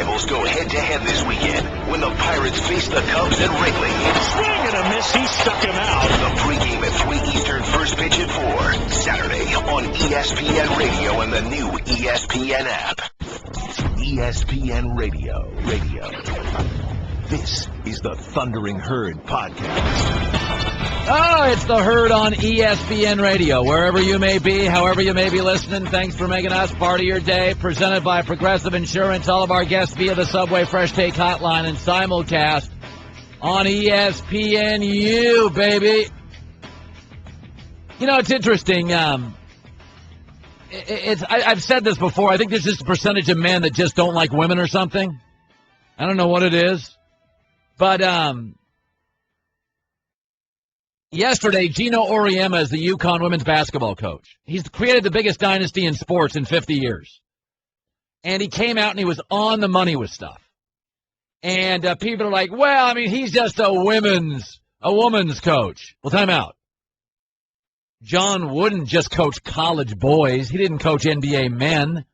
rivals go head-to-head this weekend when the Pirates face the Cubs at Wrigley. Swing and a miss. He stuck him out. The pregame at 3 Eastern, first pitch at 4. Saturday on ESPN Radio and the new ESPN app. ESPN Radio. This is the Thundering Herd Podcast. Oh, it's the Herd on ESPN Radio. Wherever you may be, however you may be listening, thanks for making us part of your day. Presented by Progressive Insurance. All of our guests via the Subway Fresh Take Hotline and simulcast on ESPNU, baby. You know, it's interesting. I've said this before. I think there's just a percentage of men that just don't like women or something. I don't know what it is. But yesterday, Geno Auriemma is the UConn women's basketball coach. He's created the biggest dynasty in sports in 50 years. And he came out and he was on the money with stuff. And people are like, well, I mean, he's just a woman's coach. Well, time out. John wouldn't just coach college boys. He didn't coach NBA men.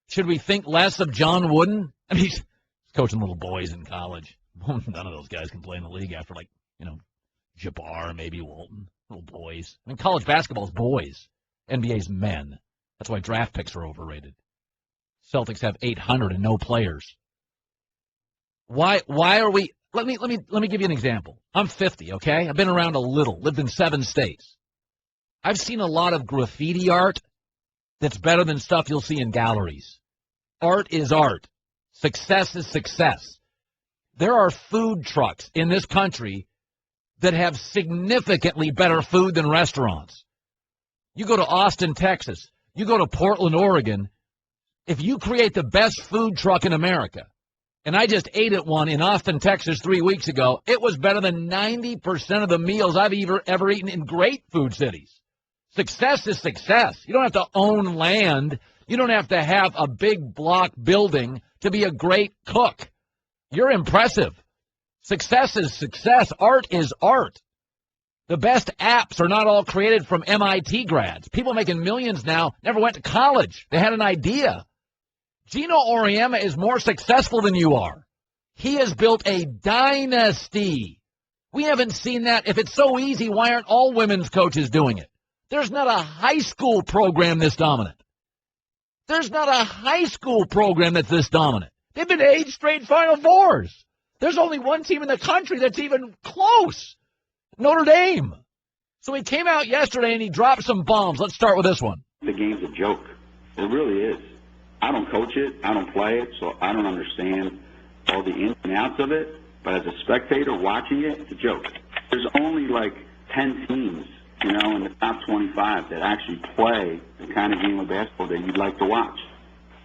Should we think less of John Wooden? I mean, he's coaching little boys in college. None of those guys can play in the league after, like, you know, Jabbar, maybe Walton, little boys. I mean, college basketball's boys. NBA's men. That's why draft picks are overrated. Celtics have 800 and no players. Why are we? Let me give you an example. I'm 50, okay? I've been around a little, lived in 7 states. I've seen a lot of graffiti art that's better than stuff you'll see in galleries. Art is art. Success is success. There are food trucks in this country that have significantly better food than restaurants. You go to Austin, Texas. You go to Portland, Oregon. If you create the best food truck in America, and I just ate at one in Austin, Texas 3 weeks ago, it was better than 90% of the meals I've ever eaten in great food cities. Success is success. You don't have to own land. You don't have to have a big block building to be a great cook. You're impressive. Success is success. Art is art. The best apps are not all created from MIT grads. People making millions now never went to college. They had an idea. Geno Auriemma is more successful than you are. He has built a dynasty. We haven't seen that. If it's so easy, why aren't all women's coaches doing it? There's not a high school program this dominant. There's not a high school program that's this dominant. They've been to 8 straight Final Fours. There's only one team in the country that's even close. Notre Dame. So he came out yesterday and he dropped some bombs. Let's start with this one. The game's a joke. It really is. I don't coach it. I don't play it, so I don't understand all the ins and outs of it. But as a spectator watching it, it's a joke. There's only like 10 teams, you know, in the top 25 that actually play the kind of game of basketball that you'd like to watch.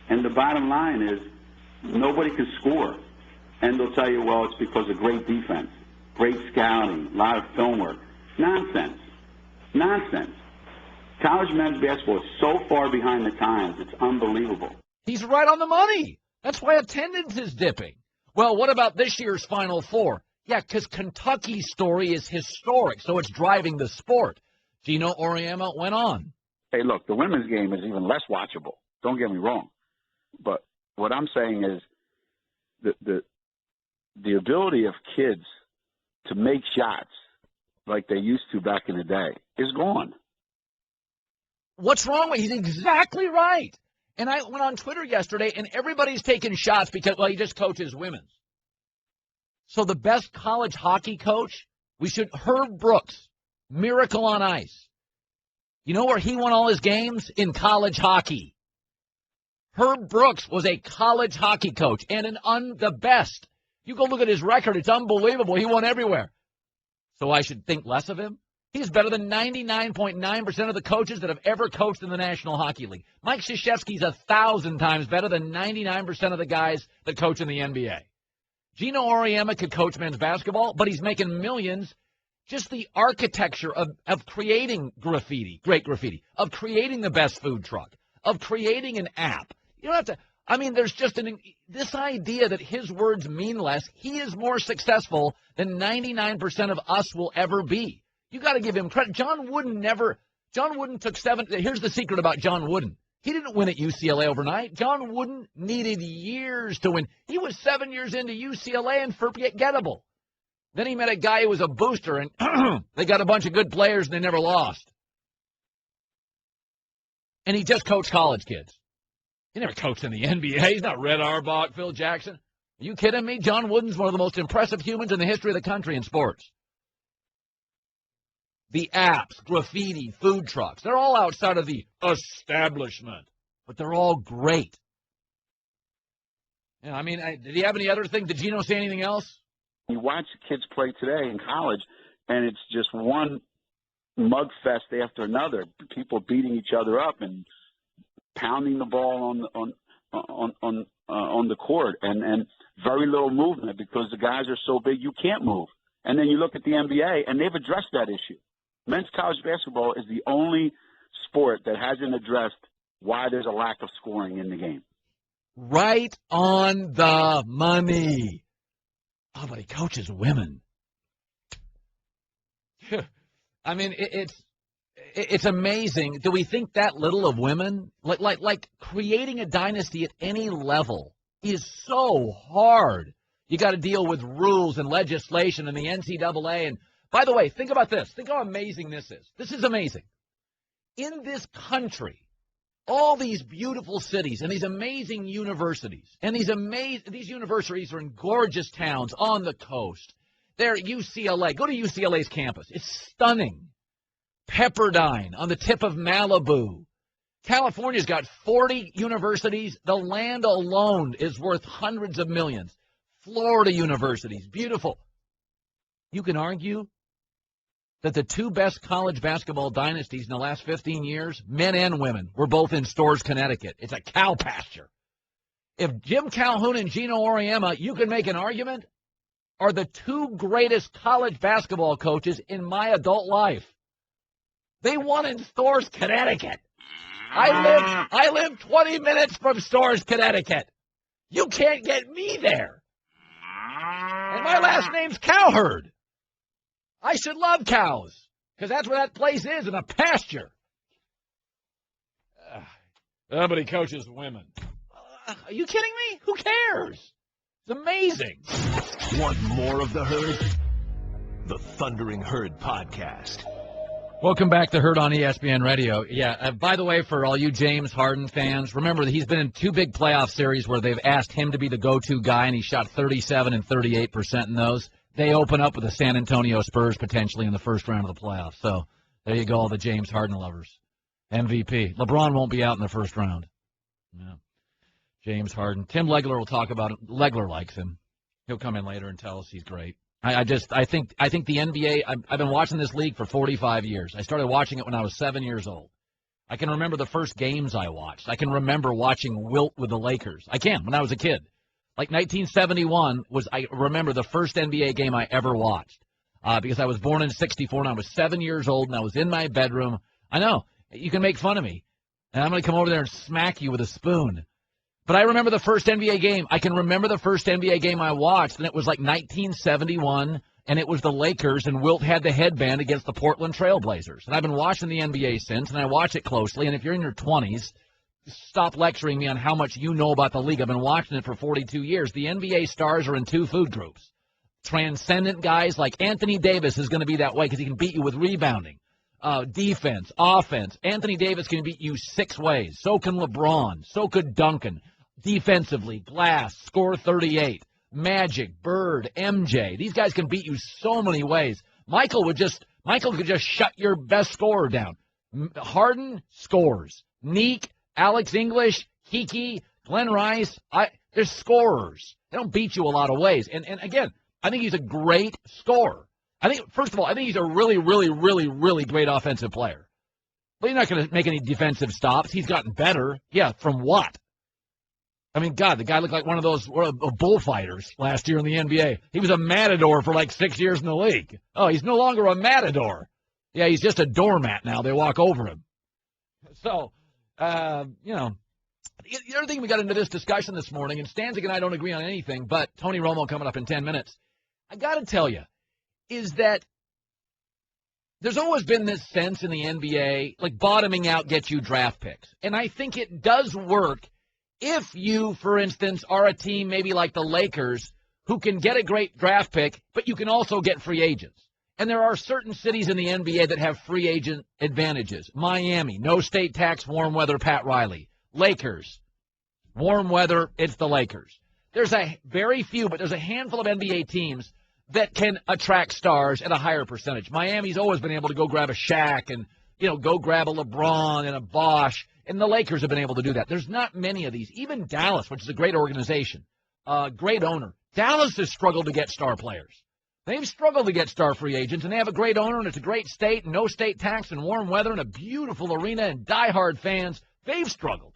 And the bottom line is nobody can score. And they'll tell you, well, it's because of great defense, great scouting, a lot of film work. Nonsense. College men's basketball is so far behind the times, it's unbelievable. He's right on the money. That's why attendance is dipping. Well, what about this year's Final Four? Yeah, because Kentucky's story is historic, so it's driving the sport. Geno Auriemma went on. Hey, look, the women's game is even less watchable. Don't get me wrong. But what I'm saying is the ability of kids to make shots like they used to back in the day is gone. What's wrong with He's exactly right. And I went on Twitter yesterday, and everybody's taking shots because, well, he just coaches women's. So the best college hockey coach, Herb Brooks, Miracle on Ice. You know where he won all his games? In college hockey. Herb Brooks was a college hockey coach and the best. You go look at his record. It's unbelievable. He won everywhere. So I should think less of him? He's better than 99.9% of the coaches that have ever coached in the National Hockey League. Mike Krzyzewski's 1,000 times better than 99% of the guys that coach in the NBA. Geno Auriemma could coach men's basketball, but he's making millions. Just the architecture of creating great graffiti, of creating the best food truck, of creating an app. You don't have to, I mean, there's just this idea that his words mean less. He is more successful than 99% of us will ever be. You got to give him credit. John Wooden took 7. Here's the secret about John Wooden. He didn't win at UCLA overnight. John Wooden needed years to win. He was 7 years into UCLA and forgettable. Then he met a guy who was a booster, and they got a bunch of good players, and they never lost. And he just coached college kids. He never coached in the NBA. He's not Red Auerbach, Phil Jackson. Are you kidding me? John Wooden's one of the most impressive humans in the history of the country in sports. The apps, graffiti, food trucks, they're all outside of the establishment, but they're all great. Yeah, I mean, did he have any other thing? Did Geno say anything else? You watch kids play today in college, and it's just one mug fest after another. People beating each other up and pounding the ball on the court, and very little movement because the guys are so big you can't move. And then you look at the NBA, and they've addressed that issue. Men's college basketball is the only sport that hasn't addressed why there's a lack of scoring in the game. Right on the money. Oh, but he coaches women. I mean, it's amazing. Do we think that little of women? Like creating a dynasty at any level is so hard. You got to deal with rules and legislation and the NCAA. And by the way, think about this. Think how amazing this is. This is amazing. In this country, all these beautiful cities and these amazing universities, and these universities are in gorgeous towns on the coast. They're at UCLA. Go to UCLA's campus. It's stunning. Pepperdine on the tip of Malibu. California's got 40 universities. The land alone is worth hundreds of millions. Florida universities, beautiful. You can argue that the two best college basketball dynasties in the last 15 years, men and women, were both in Storrs, Connecticut. It's a cow pasture. If Jim Calhoun and Geno Auriemma, you can make an argument, are the two greatest college basketball coaches in my adult life. They won in Storrs, Connecticut. I live 20 minutes from Storrs, Connecticut. You can't get me there. And my last name's Cowherd. I should love cows, because that's where that place is, in a pasture. But he coaches women. Are you kidding me? Who cares? It's amazing. Want more of The Herd? The Thundering Herd Podcast. Welcome back to Herd on ESPN Radio. Yeah, by the way, for all you James Harden fans, remember that he's been in two big playoff series where they've asked him to be the go-to guy, and he shot 37 and 38% in those. They open up with the San Antonio Spurs potentially in the first round of the playoffs. So there you go, all the James Harden lovers. MVP. LeBron won't be out in the first round. Yeah. James Harden. Tim Legler will talk about it. Legler likes him. He'll come in later and tell us he's great. I think the NBA, I've been watching this league for 45 years. I started watching it when I was 7 years old. I can remember the first games I watched. I can remember watching Wilt with the Lakers. I can, when I was a kid. Like 1971 I remember the first NBA game I ever watched because I was born in 64 and I was 7 years old and I was in my bedroom. I know, you can make fun of me, and I'm going to come over there and smack you with a spoon. But I remember the first NBA game. I can remember the first NBA game I watched, and it was like 1971, and it was the Lakers, and Wilt had the headband against the Portland Trail Blazers. And I've been watching the NBA since, and I watch it closely, and if you're in your 20s, stop lecturing me on how much you know about the league. I've been watching it for 42 years. The NBA stars are in two food groups. Transcendent guys like Anthony Davis is going to be that way because he can beat you with rebounding. Defense, offense. Anthony Davis can beat you 6 ways. So can LeBron. So could Duncan. Defensively, Glass, score 38. Magic, Bird, MJ. These guys can beat you so many ways. Michael could just shut your best scorer down. Harden scores. Neek, Alex English, Kiki, Glenn Rice. They're scorers. They don't beat you a lot of ways. And again, I think he's a great scorer. First of all, I think he's a really, really, really, really great offensive player. But he's not going to make any defensive stops. He's gotten better. Yeah, from what? I mean, God, the guy looked like one of those bullfighters last year in the NBA. He was a matador for like 6 years in the league. Oh, he's no longer a matador. Yeah, he's just a doormat now. They walk over him. So, the other thing we got into this discussion this morning, and Stanzik and I don't agree on anything, but Tony Romo coming up in 10 minutes. I got to tell you, is that there's always been this sense in the NBA, like bottoming out gets you draft picks. And I think it does work if you, for instance, are a team maybe like the Lakers who can get a great draft pick, but you can also get free agents. And there are certain cities in the NBA that have free agent advantages. Miami, no state tax, warm weather, Pat Riley. Lakers, warm weather, it's the Lakers. There's a very few, but there's a handful of NBA teams that can attract stars at a higher percentage. Miami's always been able to go grab a Shaq and, go grab a LeBron and a Bosh, and the Lakers have been able to do that. There's not many of these. Even Dallas, which is a great organization, great owner. Dallas has struggled to get star players. They've struggled to get star free agents, and they have a great owner, and it's a great state, and no state tax, and warm weather, and a beautiful arena, and diehard fans. They've struggled.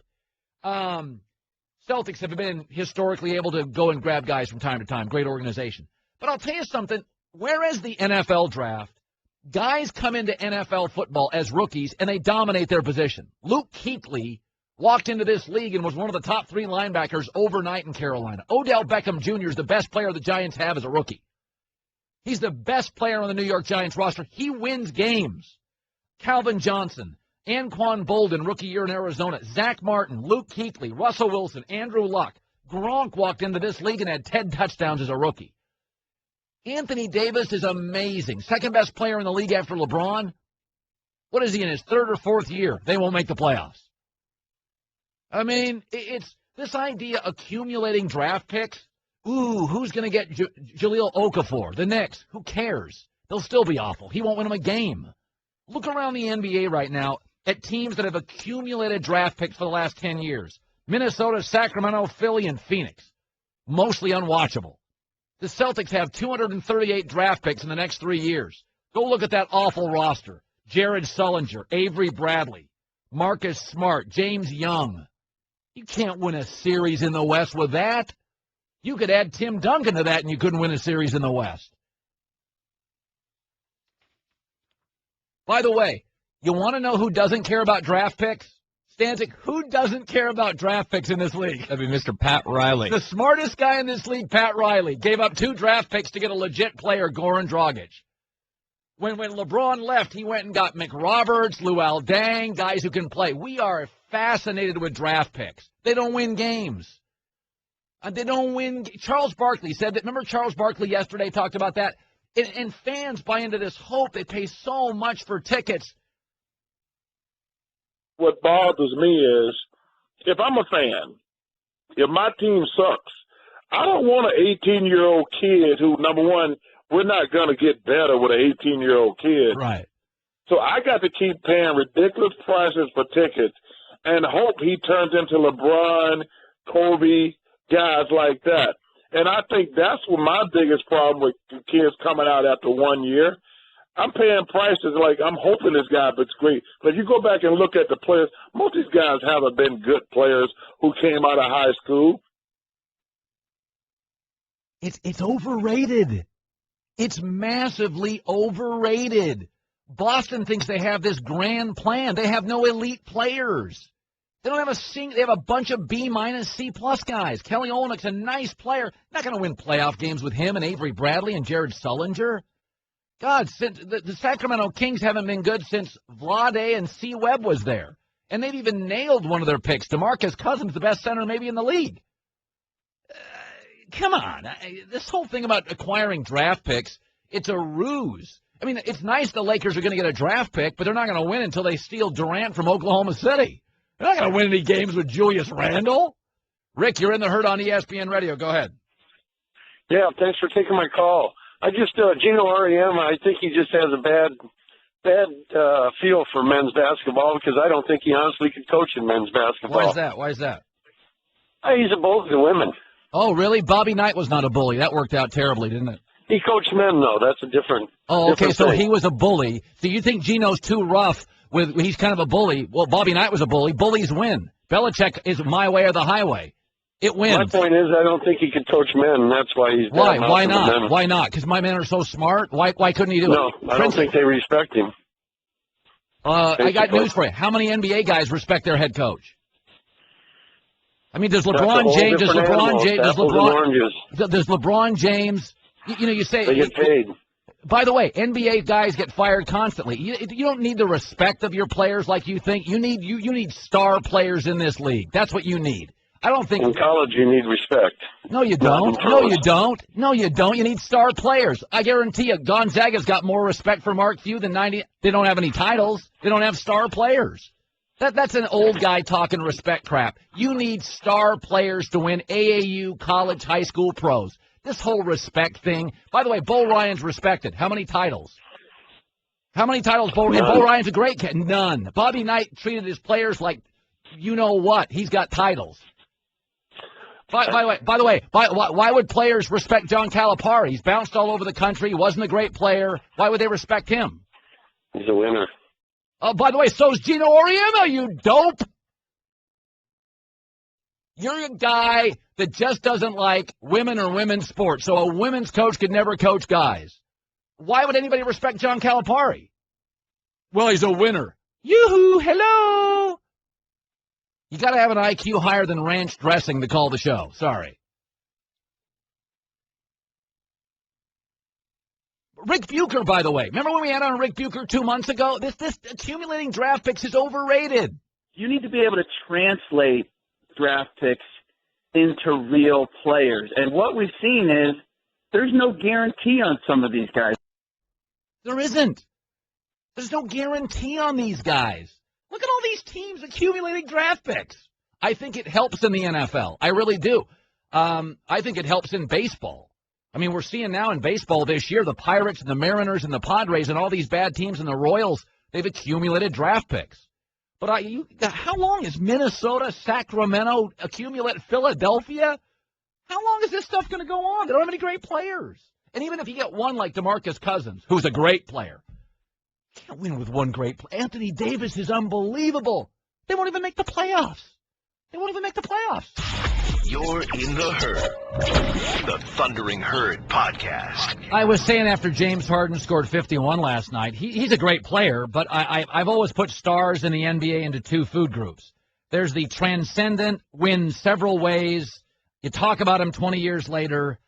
Celtics have been historically able to go and grab guys from time to time. Great organization. But I'll tell you something. Whereas the NFL draft, guys come into NFL football as rookies, and they dominate their position. Luke Kuechly walked into this league and was one of the top 3 linebackers overnight in Carolina. Odell Beckham Jr. is the best player the Giants have as a rookie. He's the best player on the New York Giants roster. He wins games. Calvin Johnson, Anquan Bolden, rookie year in Arizona, Zach Martin, Luke Kuechly, Russell Wilson, Andrew Luck. Gronk walked into this league and had 10 touchdowns as a rookie. Anthony Davis is amazing. Second best player in the league after LeBron. What is he in his 3rd or 4th year? They won't make the playoffs. I mean, it's this idea accumulating draft picks. Ooh, who's going to get Jahlil Okafor? The Knicks. Who cares? They'll still be awful. He won't win them a game. Look around the NBA right now at teams that have accumulated draft picks for the last 10 years. Minnesota, Sacramento, Philly, and Phoenix. Mostly unwatchable. The Celtics have 238 draft picks in the next 3 years. Go look at that awful roster. Jared Sullinger, Avery Bradley, Marcus Smart, James Young. You can't win a series in the West with that. You could add Tim Duncan to that, and you couldn't win a series in the West. By the way, you want to know who doesn't care about draft picks? Stanzik, who doesn't care about draft picks in this league? That'd be Mr. Pat Riley. The smartest guy in this league, Pat Riley, gave up 2 draft picks to get a legit player, Goran Dragic. When LeBron left, he went and got McRoberts, Luol Deng, guys who can play. We are fascinated with draft picks. They don't win games. They don't win. Charles Barkley said that. Remember Charles Barkley yesterday talked about that? And fans buy into this hope. They pay so much for tickets. What bothers me is, if I'm a fan, if my team sucks, I don't want an 18-year-old kid who, number one, we're not going to get better with an 18-year-old kid. Right. So I got to keep paying ridiculous prices for tickets and hope he turns into LeBron, Kobe, guys like that. And I think that's what my biggest problem with kids coming out after 1 year. I'm paying prices like I'm hoping this guy looks great. But if you go back and look at the players, most of these guys haven't been good players who came out of high school. It's overrated. It's massively overrated. Boston thinks they have this grand plan. They have no elite players. They don't have they have a bunch of B-, C+ guys. Kelly Olynyk's a nice player. Not going to win playoff games with him and Avery Bradley and Jared Sullinger. God, since the Sacramento Kings haven't been good since Vlade and C. Webb was there. And they've even nailed one of their picks. DeMarcus Cousins, the best center maybe in the league. Come on. This whole thing about acquiring draft picks, it's a ruse. I mean, it's nice the Lakers are going to get a draft pick, but they're not going to win until they steal Durant from Oklahoma City. They're not going to win any games with Julius Randle. Rick, you're in the herd on ESPN Radio. Go ahead. Yeah, thanks for taking my call. Geno Auriemma, I think he just has a bad feel for men's basketball because I don't think he honestly could coach in men's basketball. Why is that? He's a bully to women. Oh, really? Bobby Knight was not a bully. That worked out terribly, didn't it? He coached men, though. That's a different Oh, okay, different so thing. he was a bully. So you think Geno's too rough? He's kind of a bully. Well, Bobby Knight was a bully. Bullies win. Belichick is my way or the highway. It wins. My point is I don't think he could coach men, and that's why he's Why? bad Why mouthing the not? men. Why not? Because my men are so smart? Why couldn't he do No, it? I don't think they respect him. I got news for you. How many NBA guys respect their head coach? I mean, does That's a LeBron whole James? Does different LeBron animal. James? Apples and oranges. Does LeBron James? You say They get paid. By the way, NBA guys get fired constantly. You don't need the respect of your players like you think. You need star players in this league. That's what you need. I don't think in college you need respect. No, you don't. No, you don't. No, you don't. You need star players. I guarantee you, Gonzaga's got more respect for Mark Few than 90. They don't have any titles. They don't have star players. That's an old guy talking respect crap. You need star players to win AAU, college, high school, pros. This whole respect thing. By the way, Bo Ryan's respected. How many titles? How many titles? Bo Ryan's a great kid. None. Bobby Knight treated his players like you know what. He's got titles. By the way, why would players respect John Calipari? He's bounced all over the country. He wasn't a great player. Why would they respect him? He's a winner. Oh, by the way, so's Geno Auriemma, you dope. You're a guy that just doesn't like women or women's sports, so a women's coach could never coach guys. Why would anybody respect John Calipari? Well, he's a winner. Yoo-hoo, hello. You got to have an IQ higher than ranch dressing to call the show. Sorry. Rick Bucher, by the way. Remember when we had on Rick Bucher 2 months ago? This accumulating draft picks is overrated. You need to be able to translate draft picks into real players. And what we've seen is there's no guarantee on some of these guys. There isn't. There's no guarantee on these guys. Look at all these teams accumulating draft picks. I think it helps in the NFL. I really do. I think it helps in baseball. I mean, we're seeing now in baseball this year, the Pirates and the Mariners and the Padres and all these bad teams and the Royals, they've accumulated draft picks. But how long is Minnesota, Sacramento, accumulate Philadelphia? How long is this stuff going to go on? They don't have any great players. And even if you get one like DeMarcus Cousins, who's a great player, you can't win with one great player. Anthony Davis is unbelievable. They won't even make the playoffs. You're in the Herd, the Thundering Herd podcast. I was saying after James Harden scored 51 last night, he's a great player, but I've always put stars in the NBA into two food groups. There's the transcendent, win several ways. You talk about him 20 years later.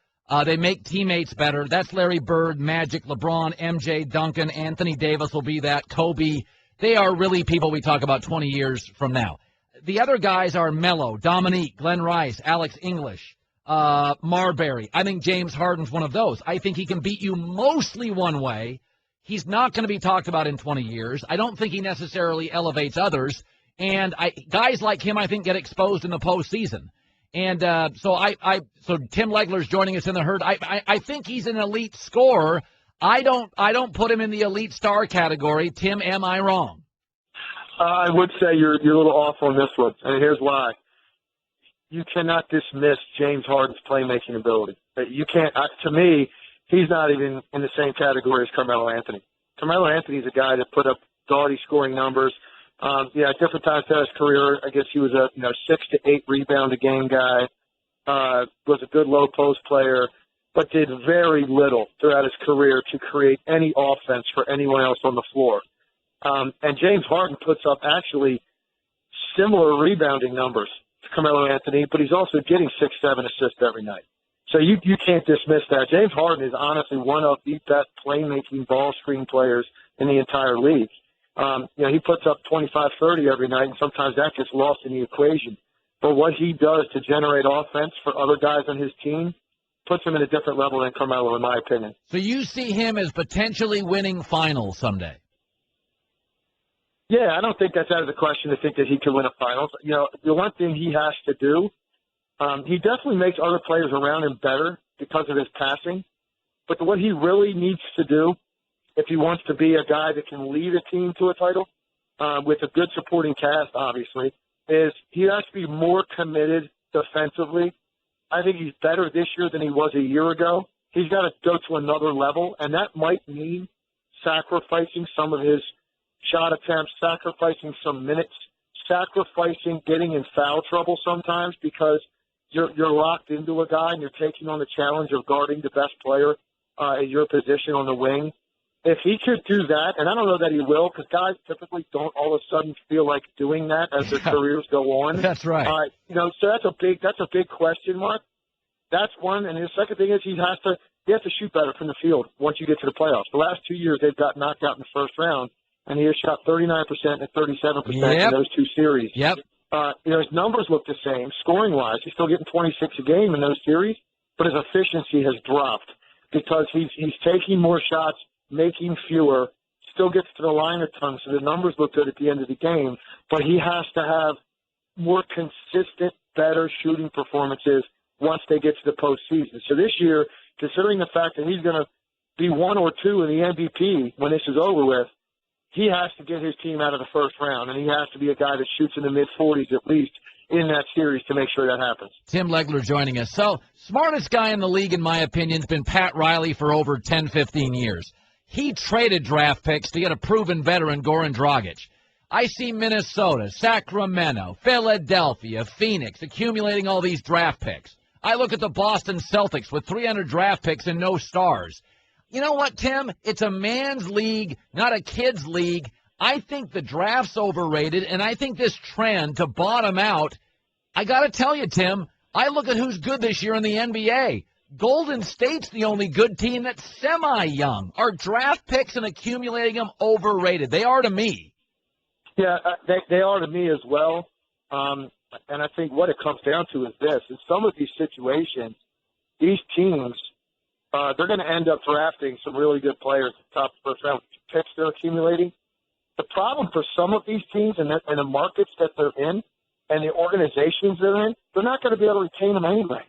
They make teammates better. That's Larry Bird, Magic, LeBron, MJ, Duncan, Anthony Davis will be that, Kobe. They are really people we talk about 20 years from now. The other guys are Melo, Dominique, Glenn Rice, Alex English, Marbury. I think James Harden's one of those. I think he can beat you mostly one way. He's not going to be talked about in 20 years. I don't think he necessarily elevates others. And guys like him, I think, get exposed in the postseason. And so Tim Legler's joining us in the Herd. I think he's an elite scorer. I don't put him in the elite star category. Tim, am I wrong? I would say you're a little off on this one, and here's why. You cannot dismiss James Harden's playmaking ability. You can't. To me, he's not even in the same category as Carmelo Anthony. Carmelo Anthony's a guy that put up gaudy scoring numbers. At different times in his career, I guess he was a 6 to 8 rebound a game guy. Was a good low post player, but did very little throughout his career to create any offense for anyone else on the floor. And James Harden puts up actually similar rebounding numbers to Carmelo Anthony, but he's also getting 6-7 assists every night. So you can't dismiss that. James Harden is honestly one of the best playmaking ball screen players in the entire league. He puts up 25-30 every night, and sometimes that gets lost in the equation. But what he does to generate offense for other guys on his team puts him in a different level than Carmelo, in my opinion. So you see him as potentially winning finals someday? Yeah, I don't think that's out of the question to think that he could win a finals. The one thing he has to do, he definitely makes other players around him better because of his passing. But what he really needs to do, if he wants to be a guy that can lead a team to a title, with a good supporting cast, obviously, is he has to be more committed defensively. I think he's better this year than he was a year ago. He's got to go to another level, and that might mean sacrificing some of his shot attempts, sacrificing some minutes, sacrificing getting in foul trouble sometimes because you're locked into a guy and you're taking on the challenge of guarding the best player at your position on the wing. If he could do that, and I don't know that he will, because guys typically don't all of a sudden feel like doing that as their careers go on. That's right. So that's a big question mark. That's one. And the second thing is he has to he has to shoot better from the field once you get to the playoffs. The last 2 years, they've got knocked out in the first round, and he has shot 39% and 37% in those 2 series. Yep. His numbers look the same. Scoring-wise, he's still getting 26 a game in those series, but his efficiency has dropped because he's taking more shots, making fewer, still gets to the line a ton, so the numbers look good at the end of the game, but he has to have more consistent, better shooting performances once they get to the postseason. So this year, considering the fact that he's going to be 1 or 2 in the MVP when this is over with, he has to get his team out of the first round, and he has to be a guy that shoots in the mid-40s at least in that series to make sure that happens. Tim Legler joining us. So, smartest guy in the league, in my opinion, has been Pat Riley for over 10, 15 years. He traded draft picks to get a proven veteran, Goran Dragic. I see Minnesota, Sacramento, Philadelphia, Phoenix accumulating all these draft picks. I look at the Boston Celtics with 300 draft picks and no stars. You know what, Tim? It's a man's league, not a kid's league. I think the draft's overrated, and I think this trend to bottom out, I got to tell you, Tim, I look at who's good this year in the NBA. Golden State's the only good team that's semi-young. Are draft picks and accumulating them overrated? They are to me. Yeah, they are to me as well. And I think what it comes down to is this. In some of these situations, these teams, they're going to end up drafting some really good players at the top of the first round picks they're accumulating. The problem for some of these teams and the markets that they're in and the organizations they're in, they're not going to be able to retain them anyway.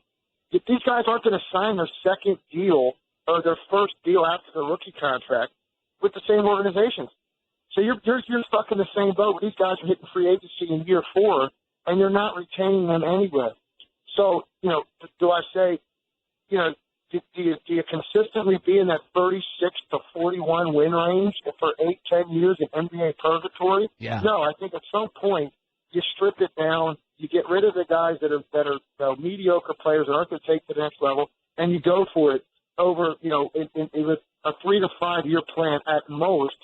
If these guys aren't going to sign their second deal or their first deal after the rookie contract with the same organizations. So you're stuck in the same boat. These guys are hitting free agency in year 4, and you're not retaining them anyway. So, do I say, do you consistently be in that 36 to 41 win range for 8-10 years in NBA purgatory? Yeah. No, I think at some point you strip it down, you get rid of the guys that are mediocre players that aren't going to take to the next level, and you go for it over, in a 3 to 5 year plan at most.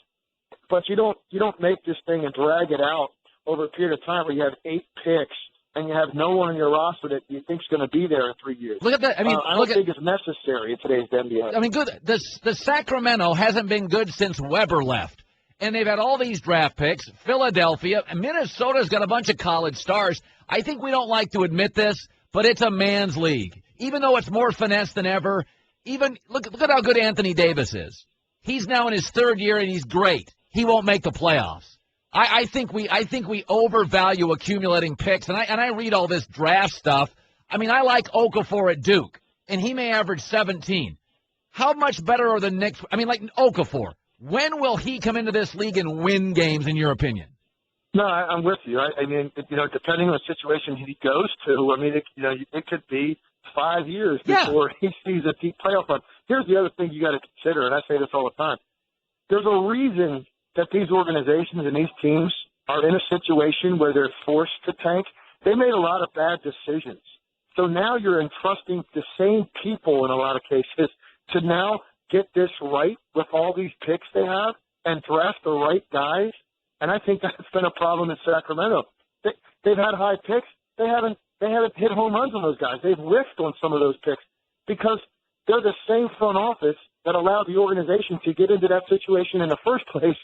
But you don't make this thing and drag it out over a period of time where you have 8 picks and you have no one on your roster that you think is going to be there in 3 years. Look at that. I mean, I don't think it's necessary in today's NBA. I mean, good. The Sacramento hasn't been good since Weber left. And they've had all these draft picks. Philadelphia, and Minnesota's got a bunch of college stars. I think we don't like to admit this, but it's a man's league. Even though it's more finesse than ever, even look at how good Anthony Davis is. He's now in his 3rd year, and he's great. He won't make the playoffs. I think we overvalue accumulating picks, and I read all this draft stuff. I mean, I like Okafor at Duke, and he may average 17. How much better are the Knicks? I mean, like Okafor. When will he come into this league and win games, in your opinion? No, I'm with you. I mean, depending on the situation he goes to, I mean, it could be 5 years before he sees a deep playoff run. Here's the other thing you got to consider, and I say this all the time. There's a reason that these organizations and these teams are in a situation where they're forced to tank. They made a lot of bad decisions. So now you're entrusting the same people in a lot of cases to now get this right with all these picks they have and draft the right guys. And I think that's been a problem in Sacramento. They've had high picks. They haven't hit home runs on those guys. They've whiffed on some of those picks because they're the same front office that allowed the organization to get into that situation in the first place.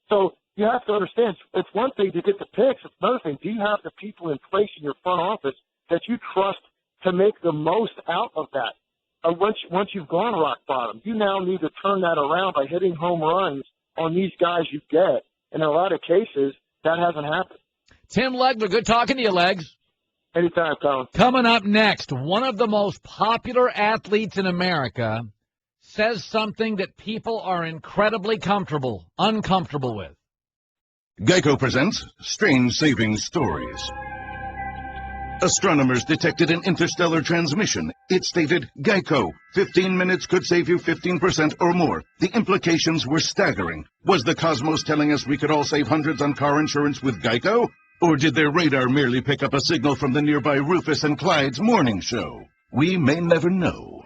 So you have to understand, it's one thing to get the picks. It's another thing. Do you have the people in place in your front office that you trust to make the most out of that? Once you've gone rock bottom, you now need to turn that around by hitting home runs on these guys you get. And in a lot of cases, that hasn't happened. Tim Legler, good talking to you, Legs. Anytime, Colin. Coming up next, one of the most popular athletes in America says something that people are incredibly uncomfortable with. Geico presents Strange Saving Stories. Astronomers detected an interstellar transmission. It stated, Geico, 15 minutes could save you 15% or more. The implications were staggering. Was the cosmos telling us we could all save hundreds on car insurance with Geico? Or did their radar merely pick up a signal from the nearby Rufus and Clyde's morning show? We may never know.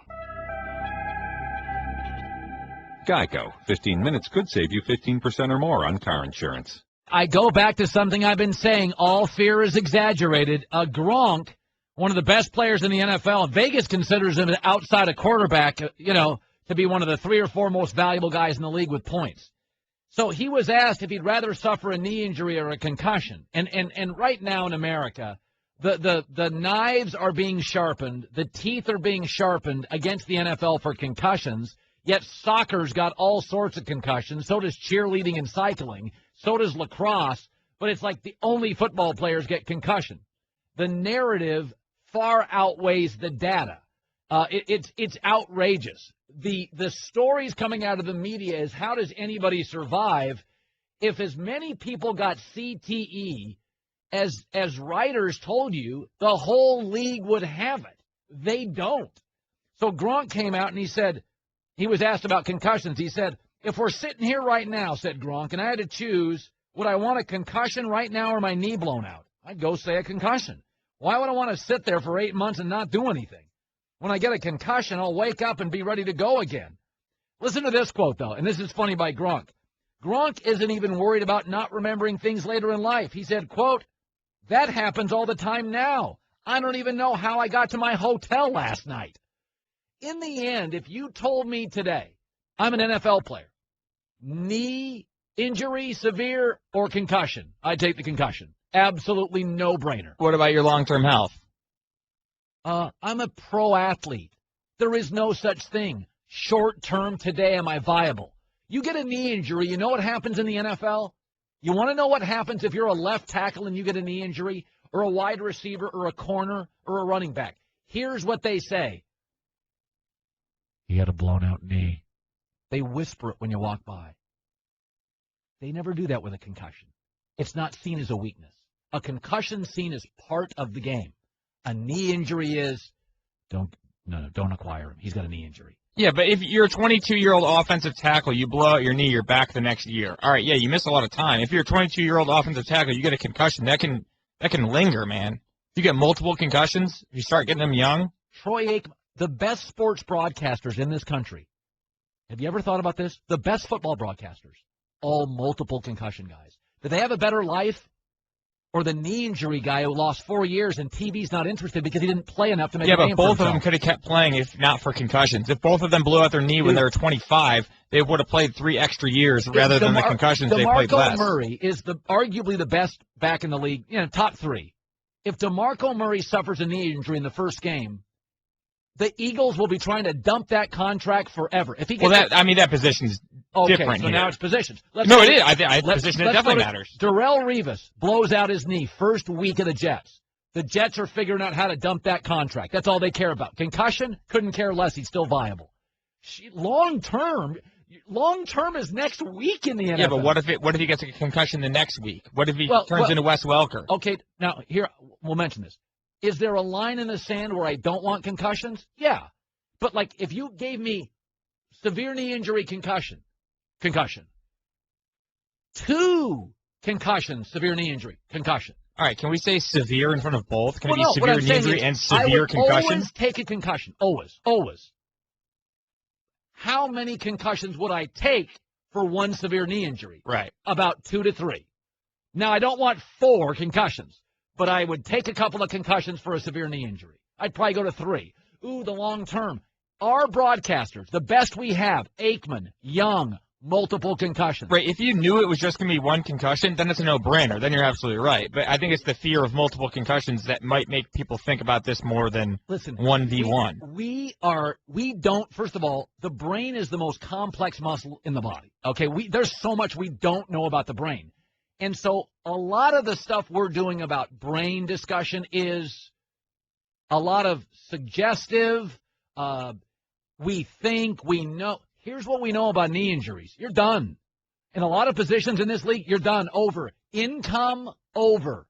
Geico. 15 minutes could save you 15% or more on car insurance. I go back to something I've been saying. All fear is exaggerated. Gronk, one of the best players in the NFL, Vegas considers him an outside a quarterback, to be one of the 3 or 4 most valuable guys in the league with points. So he was asked if he'd rather suffer a knee injury or a concussion. And right now in America, the knives are being sharpened, the teeth are being sharpened against the NFL for concussions, yet soccer's got all sorts of concussions. So does cheerleading and cycling. So does lacrosse. But it's like the only football players get concussion. The narrative far outweighs the data. It's outrageous. The stories coming out of the media is, how does anybody survive if as many people got CTE as writers told you, the whole league would have it. They don't. So Gronk came out and he said, he was asked about concussions. He said, if we're sitting here right now, said Gronk, and I had to choose, would I want a concussion right now or my knee blown out? I'd go say a concussion. Why would I want to sit there for 8 months and not do anything? When I get a concussion, I'll wake up and be ready to go again. Listen to this quote, though, and this is funny by Gronk. Gronk isn't even worried about not remembering things later in life. He said, quote, that happens all the time now. I don't even know how I got to my hotel last night. In the end, if you told me today, I'm an NFL player, knee injury, severe, or concussion, I'd take the concussion. Absolutely no-brainer. What about your long-term health? I'm a pro athlete. There is no such thing. Short-term, today, am I viable? You get a knee injury, you know what happens in the NFL? You want to know what happens if you're a left tackle and you get a knee injury, or a wide receiver, or a corner, or a running back? Here's what they say. He had a blown-out knee. They whisper it when you walk by. They never do that with a concussion. It's not seen as a weakness. A concussion seen as part of the game. A knee injury is, don't acquire him. He's got a knee injury. Yeah, but if you're a 22-year-old offensive tackle, you blow out your knee, you're back the next year. All right, yeah, you miss a lot of time. If you're a 22-year-old offensive tackle, you get a concussion, that can linger, man. If you get multiple concussions, if you start getting them young. Troy Aikman, the best sports broadcasters in this country. Have you ever thought about this? The best football broadcasters, all multiple concussion guys. Do they have a better life? Or the knee injury guy who lost 4 years and TV's not interested because he didn't play enough to make a name for himself? Yeah, but both of them could have kept playing if not for concussions. If both of them blew out their knee when they were 25, they would have played 3 extra years rather than the concussions they played less. DeMarco Murray is arguably the best back in the league, top 3. If DeMarco Murray suffers a knee injury in the first game, the Eagles will be trying to dump that contract forever. If he gets that position's different. So here. Now it's positions. It is. Position definitely matters. Darrelle Revis blows out his knee first week of the Jets. The Jets are figuring out how to dump that contract. That's all they care about. Concussion, couldn't care less. He's still viable. Long term is next week in the NFL. Yeah, but what if he gets a concussion the next week? What if he turns into Wes Welker? Okay, now here we'll mention this. Is there a line in the sand where I don't want concussions? Yeah. But, if you gave me severe knee injury, concussion. 2 concussions, severe knee injury, concussion. All right, can we say severe in front of both? Can it be severe knee injury and severe concussion? I would always take a concussion. Always. How many concussions would I take for 1 severe knee injury? Right. About 2 to 3. Now, I don't want 4 concussions. But I would take a couple of concussions for a severe knee injury. I'd probably go to 3. Ooh, the long term. Our broadcasters, the best we have, Aikman, Young, multiple concussions. Right. If you knew it was just going to be 1 concussion, then it's a no-brainer. Then you're absolutely right. But I think it's the fear of multiple concussions that might make people think about this more than 1v1. We don't, first of all, the brain is the most complex muscle in the body. Okay, there's so much we don't know about the brain. And so a lot of the stuff we're doing about brain discussion is a lot of suggestive, we think, we know. Here's what we know about knee injuries. You're done. In a lot of positions in this league, you're done. Over. Income over.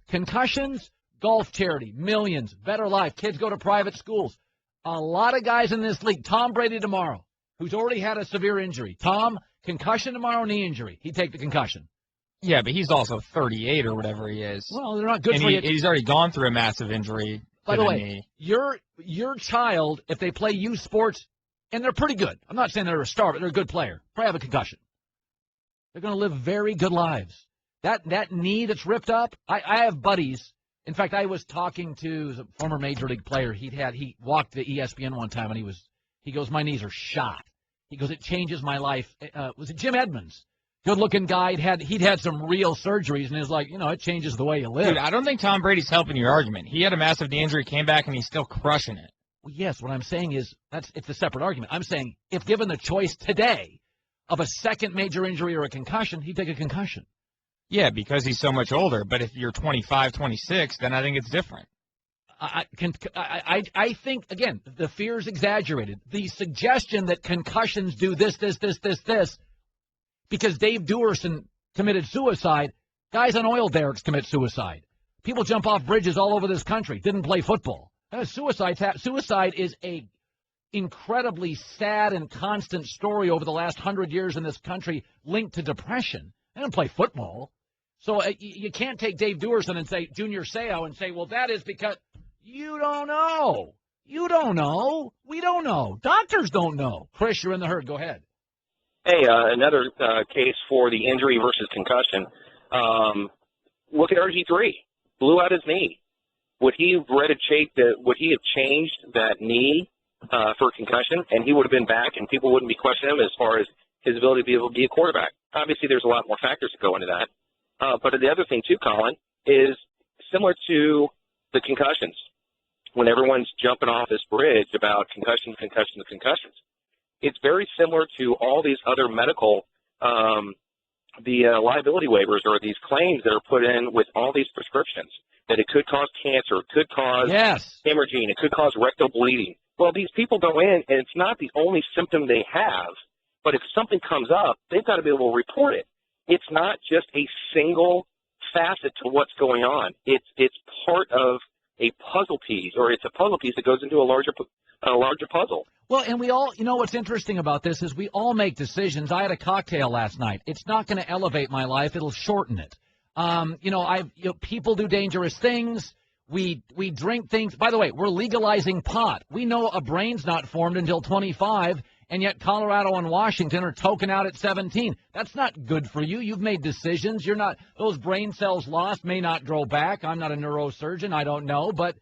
Concussions, golf charity, millions, better life. Kids go to private schools. A lot of guys in this league, Tom Brady tomorrow, who's already had a severe injury. Tom, concussion tomorrow, knee injury. He'd take the concussion. Yeah, but he's also 38 or whatever he is. Well, they're not good for you. He's already gone through a massive injury. By the way, your child, if they play youth sports, and they're pretty good. I'm not saying they're a star, but they're a good player. Probably have a concussion. They're going to live very good lives. That knee that's ripped up, I have buddies In fact, I was talking to a former Major League player. He walked to ESPN one time, and he goes, my knees are shot. He goes, it changes my life. Was it Jim Edmonds? Good-looking guy. He'd had some real surgeries, and he's like, it changes the way you live. Dude, I don't think Tom Brady's helping your argument. He had a massive knee injury, came back, and he's still crushing it. Well, yes, what I'm saying is it's a separate argument. I'm saying if given the choice today of a second major injury or a concussion, he'd take a concussion. Yeah, because he's so much older. But if you're 25, 26, then I think it's different. I think, again, the fear is exaggerated. The suggestion that concussions do this, because Dave Duerson committed suicide, guys on oil derricks commit suicide. People jump off bridges all over this country, didn't play football. Suicide is a incredibly sad and constant story over the last 100 years in this country linked to depression. They don't play football. So you can't take Dave Duerson and say, Junior Seau, and say, well, that is because you don't know. You don't know. We don't know. Doctors don't know. Chris, you're in the herd. Go ahead. Hey, another case for the injury versus concussion. Look at RG3. Blew out his knee. Would he have changed that knee for concussion, and he would have been back, and people wouldn't be questioning him as far as his ability to be able to be a quarterback? Obviously, there's a lot more factors that go into that. But the other thing, too, Colin, is similar to the concussions. When everyone's jumping off this bridge about concussions, it's very similar to all these other medical, liability waivers or these claims that are put in with all these prescriptions, that it could cause cancer, it could cause hemorrhaging, it could cause rectal bleeding. Well, these people go in, and it's not the only symptom they have, but if something comes up, they've got to be able to report it. It's not just a single facet to what's going on. It's part of a puzzle piece, or it's a puzzle piece that goes into a larger puzzle. Well, and we all, what's interesting about this is we all make decisions. I had a cocktail last night. It's not going to elevate my life. It'll shorten it. People do dangerous things. We drink things. By the way, we're legalizing pot. We know a brain's not formed until 25, and yet Colorado and Washington are token out at 17. That's not good for you. You've made decisions. Those brain cells lost may not grow back. I'm not a neurosurgeon. I don't know. But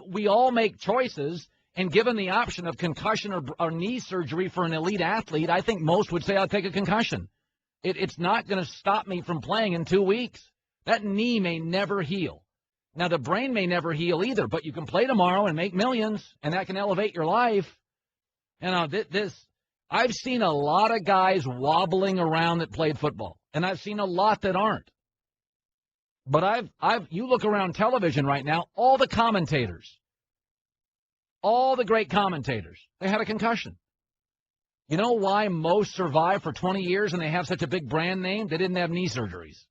we all make choices, and given the option of concussion or knee surgery for an elite athlete, I think most would say I'll take a concussion. It's not going to stop me from playing in 2 weeks. That knee may never heal. Now, the brain may never heal either, but you can play tomorrow and make millions, and that can elevate your life. I've seen a lot of guys wobbling around that played football, and I've seen a lot that aren't. But you look around television right now, all the commentators, all the great commentators, they had a concussion. You know why most survive for 20 years and they have such a big brand name? They didn't have knee surgeries.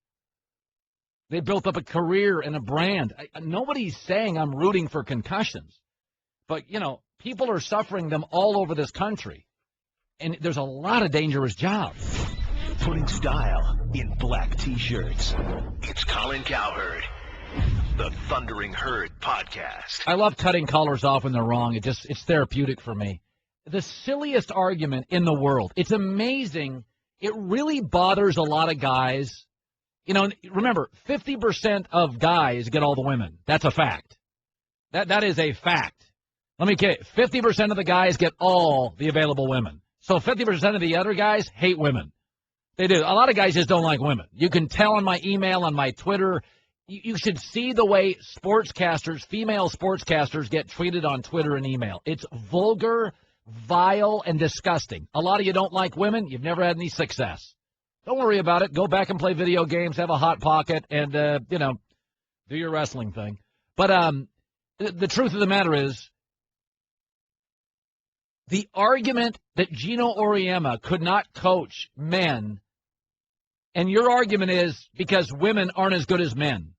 They built up a career and a brand. Nobody's saying I'm rooting for concussions. But, people are suffering them all over this country. And there's a lot of dangerous jobs. Putting style in black T-shirts. It's Colin Cowherd, the Thundering Herd podcast. I love cutting callers off when they're wrong. It's therapeutic for me. The silliest argument in the world. It's amazing. It really bothers a lot of guys. Remember, 50% of guys get all the women. That's a fact. That is a fact. Let me get 50% of the guys get all the available women. So 50% of the other guys hate women. They do. A lot of guys just don't like women. You can tell on my email, on my Twitter. You should see the way female sportscasters get treated on Twitter and email. It's vulgar, vile, and disgusting. A lot of you don't like women. You've never had any success. Don't worry about it. Go back and play video games, have a Hot Pocket, and, do your wrestling thing. But the truth of the matter is, the argument that Geno Auriemma could not coach men, and your argument is because women aren't as good as men.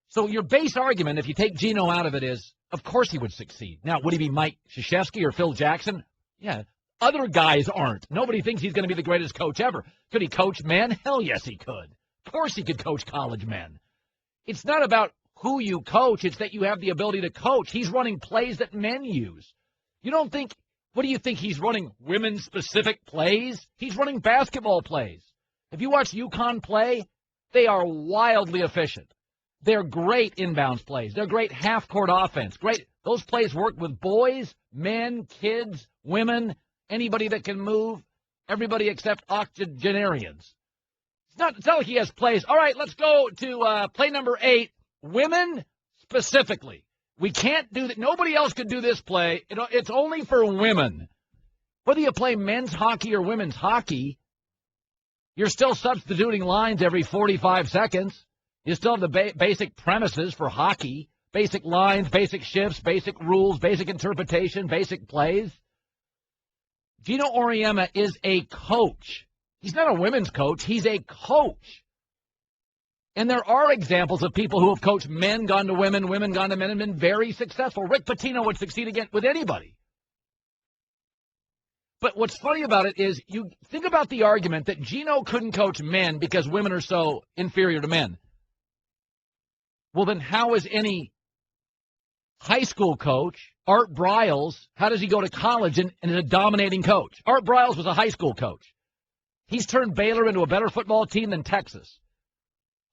So your base argument, if you take Geno out of it, is, of course he would succeed. Now, would he be Mike Krzyzewski or Phil Jackson? Yeah. Other guys aren't. Nobody thinks he's going to be the greatest coach ever. Could he coach men? Hell yes, he could. Of course he could coach college men. It's not about who you coach. It's that you have the ability to coach. He's running plays that men use. What do you think? He's running women-specific plays? He's running basketball plays. If you watch UConn play, they are wildly efficient. They're great inbounds plays. They're great half-court offense. Great. Those plays work with boys, men, kids, women, anybody that can move, everybody except octogenarians. It's not like he has plays. All right, let's go to play number 8, women specifically. We can't do that. Nobody else could do this play. It's only for women. Whether you play men's hockey or women's hockey, you're still substituting lines every 45 seconds. You still have the basic premises for hockey, basic lines, basic shifts, basic rules, basic interpretation, basic plays. Geno Auriemma is a coach. He's not a women's coach. He's a coach. And there are examples of people who have coached men, gone to women, women gone to men, and been very successful. Rick Pitino would succeed again with anybody. But what's funny about it is you think about the argument that Geno couldn't coach men because women are so inferior to men. Well, then how is any high school coach, Art Briles, how does he go to college and is a dominating coach? Art Briles was a high school coach. He's turned Baylor into a better football team than Texas.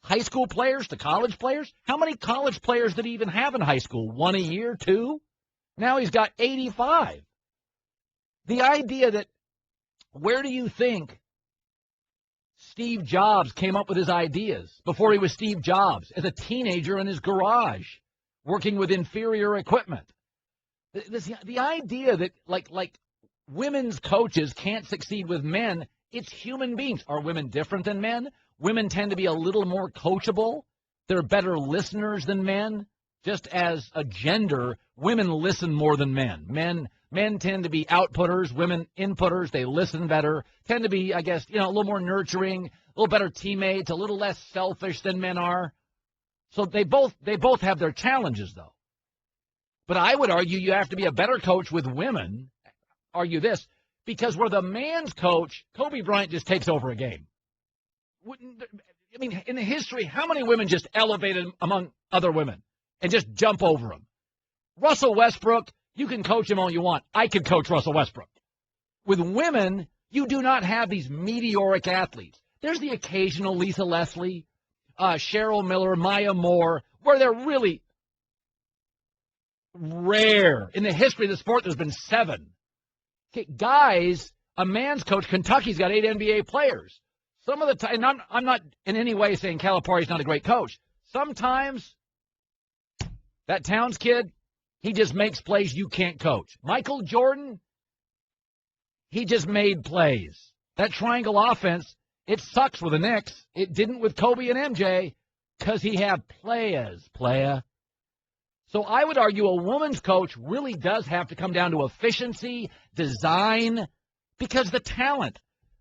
High school players to college players? How many college players did he even have in high school? 1 a year, 2? Now he's got 85. The idea that, where do you think Steve Jobs came up with his ideas before he was Steve Jobs, as a teenager in his garage, working with inferior equipment? The idea that, like women's coaches can't succeed with men, it's human beings. Are women different than men? Women tend to be a little more coachable. They're better listeners than men. Just as a gender, women listen more than men. Men tend to be outputters, women inputters. They listen better, tend to be, I guess, a little more nurturing, a little better teammates, a little less selfish than men are. So they both have their challenges, though. But I would argue you have to be a better coach with women, argue this, because where the man's coach, Kobe Bryant just takes over a game. I mean, in the history, how many women just elevated among other women and just jump over them? Russell Westbrook, you can coach him all you want. I could coach Russell Westbrook. With women, you do not have these meteoric athletes. There's the occasional Lisa Leslie, Cheryl Miller, Maya Moore, where they're really rare. In the history of the sport, there's been 7. Okay, guys, a man's coach, Kentucky's got 8 NBA players. Some of the time, and I'm not in any way saying Calipari's not a great coach. Sometimes that Towns kid, he just makes plays you can't coach. Michael Jordan, he just made plays. That triangle offense, it sucks with the Knicks. It didn't with Kobe and MJ because he had players, playa. So I would argue a woman's coach really does have to come down to efficiency, design, because the talent.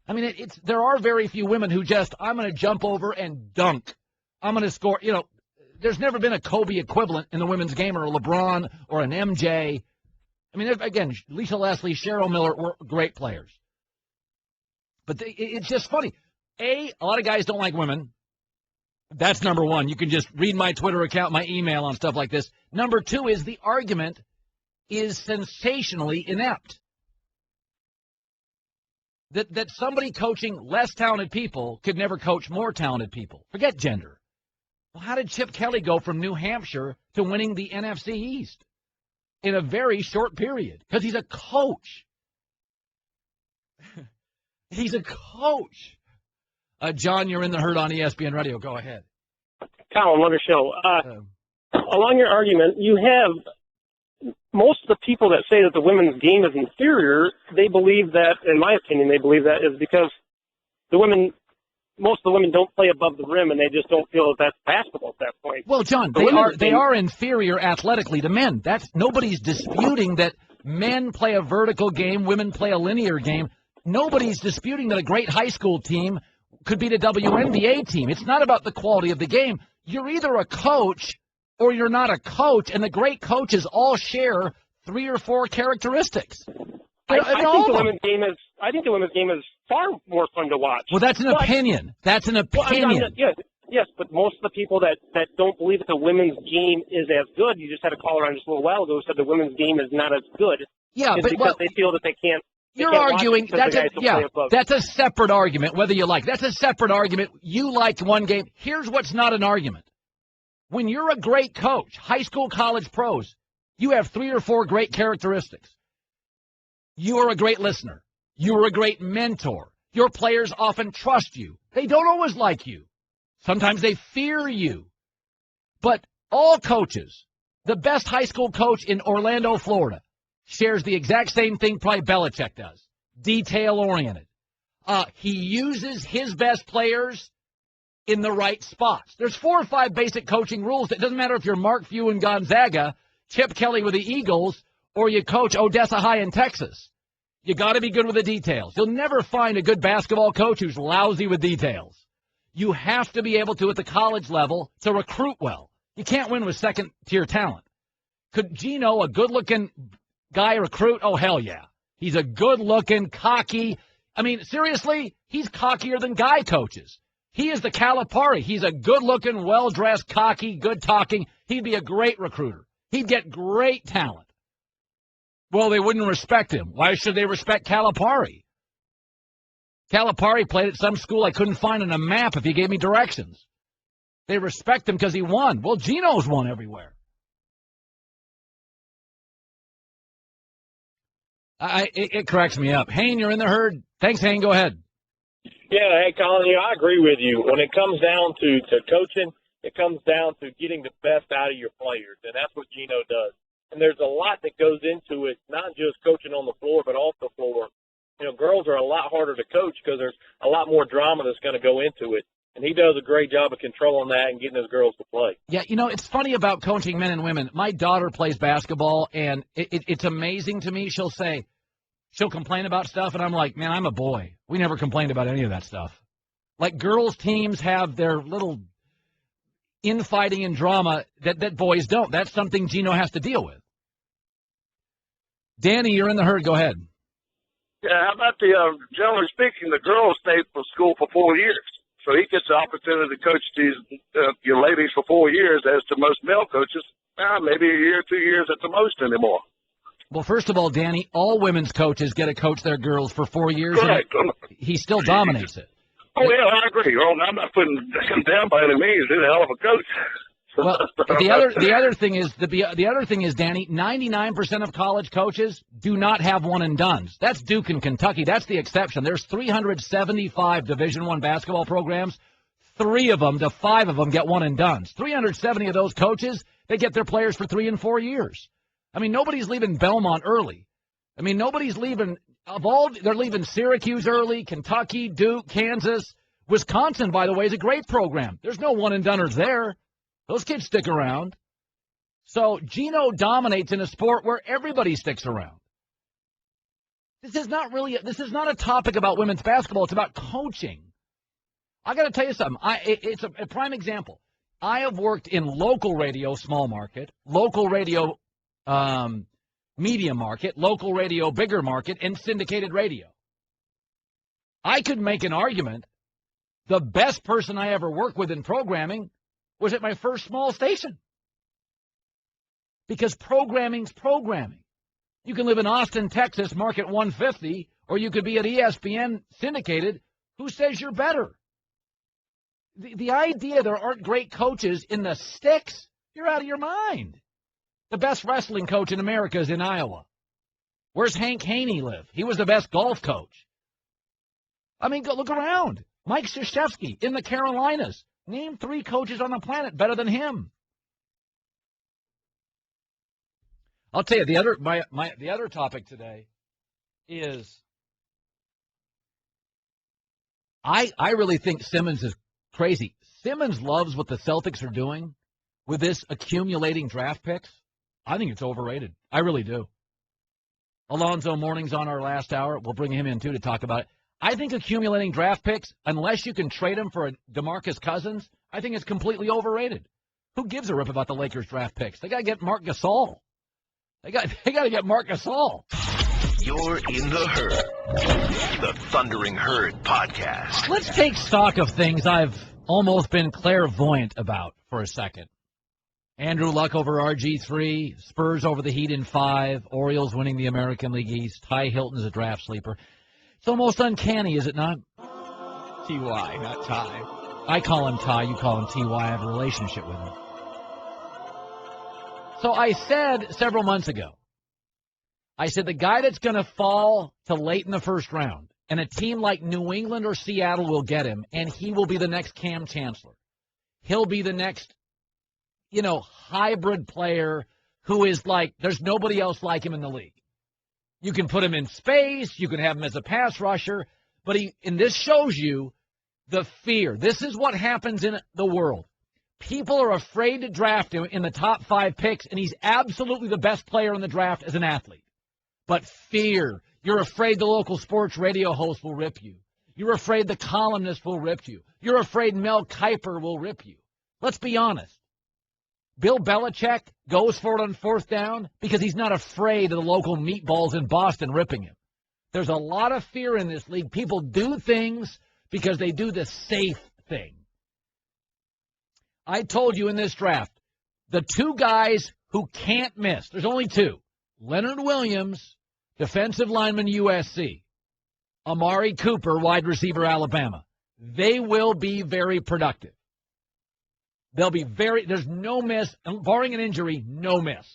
I mean, there are very few women who just, I'm going to jump over and dunk. I'm going to score. There's never been a Kobe equivalent in the women's game, or a LeBron or an MJ. I mean, again, Lisa Leslie, Cheryl Miller were great players. But it's just funny. A lot of guys don't like women. That's number one. You can just read my Twitter account, my email on stuff like this. Number 2 is the argument is sensationally inept. That somebody coaching less talented people could never coach more talented people. Forget gender. Well, how did Chip Kelly go from New Hampshire to winning the NFC East in a very short period? Because he's a coach. He's a coach. John, you're in the herd on ESPN Radio. Go ahead. Colin, love your show. Along your argument, you have most of the people that say that the women's game is inferior, they believe that, in my opinion, they believe that is because most of the women don't play above the rim, and they just don't feel that that's basketball at that point. Well, John, they are inferior athletically to men. Nobody's disputing that men play a vertical game, women play a linear game. Nobody's disputing that a great high school team could beat a WNBA team. It's not about the quality of the game. You're either a coach or you're not a coach, and the great coaches all share 3 or 4 characteristics. I think the women's game is far more fun to watch. Well, that's an opinion. That's an opinion. Yes, but most of the people that don't believe that the women's game is as good, you just had a caller on just a little while ago who said the women's game is not as good. Yeah, but because they feel that they can't. You're arguing that's a separate argument, whether you like. That's a separate argument. You liked one game. Here's what's not an argument. When you're a great coach, high school, college, pros, you have 3 or 4 great characteristics. You are a great listener. You are a great mentor. Your players often trust you. They don't always like you. Sometimes they fear you. But all coaches, the best high school coach in Orlando, Florida, shares the exact same thing probably Belichick does. Detail-oriented. He uses his best players in the right spots. There's 4 or 5 basic coaching rules. It doesn't matter if you're Mark Few in Gonzaga, Chip Kelly with the Eagles, or you coach Odessa High in Texas. You got to be good with the details. You'll never find a good basketball coach who's lousy with details. You have to be able to, at the college level, to recruit well. You can't win with second-tier talent. Could Geno, a good-looking guy, recruit? Oh, hell yeah. He's a good-looking, cocky. I mean, seriously, he's cockier than guy coaches. He is the Calipari. He's a good-looking, well-dressed, cocky, good-talking. He'd be a great recruiter. He'd get great talent. Well, they wouldn't respect him. Why should they respect Calipari? Calipari played at some school I couldn't find on a map if he gave me directions. They respect him because he won. Well, Geno's won everywhere. It cracks me up. Hayne, you're in the herd. Thanks, Hayne. Go ahead. Yeah, hey, Colin, I agree with you. When it comes down to coaching, it comes down to getting the best out of your players, and that's what Geno does. And there's a lot that goes into it, not just coaching on the floor, but off the floor. You know, girls are a lot harder to coach because there's a lot more drama that's going to go into it. And he does a great job of controlling that and getting his girls to play. Yeah, you know, it's funny about coaching men and women. My daughter plays basketball, and it's amazing to me. She'll complain about stuff, and I'm like, man, I'm a boy. We never complained about any of that stuff. Like, girls' teams have their little infighting and drama that boys don't. That's something Geno has to deal with. Danny, you're in the herd. Go ahead. Yeah, how about generally speaking, the girls stay for school for 4 years. So he gets the opportunity to coach these your ladies for 4 years, as to most male coaches, maybe a year, 2 years at the most anymore. Well, first of all, Danny, all women's coaches get to coach their girls for 4 years. Correct. He still dominates it. Oh, yeah, I agree. Well, I'm not putting him down by any means. He's a hell of a coach. Well, the other thing is, Danny, 99% of college coaches do not have one and dones. That's Duke and Kentucky. That's the exception. There's 375 Division I basketball programs. 3 of them to 5 of them get one and dones. 370 of those coaches, they get their players for 3 and 4 years. I mean, nobody's leaving Belmont early. I mean, nobody's leaving. They're leaving Syracuse early, Kentucky, Duke, Kansas. Wisconsin, by the way, is a great program. There's no one-and-doners there. Those kids stick around. So Geno dominates in a sport where everybody sticks around. This is not a topic about women's basketball. It's about coaching. I got to tell you something. It's a prime example. I have worked in local radio, small market, local radio, medium market, local radio, bigger market, and syndicated radio. I could make an argument. The best person I ever worked with in programming was at my first small station. Because programming's programming. You can live in Austin, Texas, market 150, or you could be at ESPN syndicated. Who says you're better? The idea there aren't great coaches in the sticks, you're out of your mind. The best wrestling coach in America is in Iowa. Where's Hank Haney live? He was the best golf coach. I mean, go look around. Mike Krzyzewski in the Carolinas. Name 3 coaches on the planet better than him. I'll tell you, the other topic today is I really think Simmons is crazy. Simmons loves what the Celtics are doing with this accumulating draft picks. I think it's overrated. I really do. Alonzo Mourning's on our last hour. We'll bring him in, too, to talk about it. I think accumulating draft picks, unless you can trade them for a DeMarcus Cousins, I think it's completely overrated. Who gives a rip about the Lakers draft picks? They got to get Marc Gasol. They got to get Marc Gasol. You're in the herd. The Thundering Herd podcast. Let's take stock of things I've almost been clairvoyant about for a second. Andrew Luck over RG3, Spurs over the Heat in 5, Orioles winning the American League East, Ty Hilton's a draft sleeper. It's almost uncanny, is it not? T.Y., not Ty. I call him Ty, you call him T.Y. I have a relationship with him. So I said several months ago, I said the guy that's going to fall to late in the first round, and a team like New England or Seattle will get him, and he will be the next Cam Chancellor. He'll be the next, hybrid player who is like, there's nobody else like him in the league. You can put him in space, you can have him as a pass rusher, but and this shows you the fear. This is what happens in the world. People are afraid to draft him in the top 5 picks, and he's absolutely the best player in the draft as an athlete. But fear. You're afraid the local sports radio host will rip you. You're afraid the columnist will rip you. You're afraid Mel Kiper will rip you. Let's be honest. Bill Belichick goes for it on 4th down because he's not afraid of the local meatballs in Boston ripping him. There's a lot of fear in this league. People do things because they do the safe thing. I told you in this draft, the 2 guys who can't miss, there's only 2. Leonard Williams, defensive lineman USC. Amari Cooper, wide receiver Alabama. They will be very productive. They'll be there's no miss, barring an injury, no miss.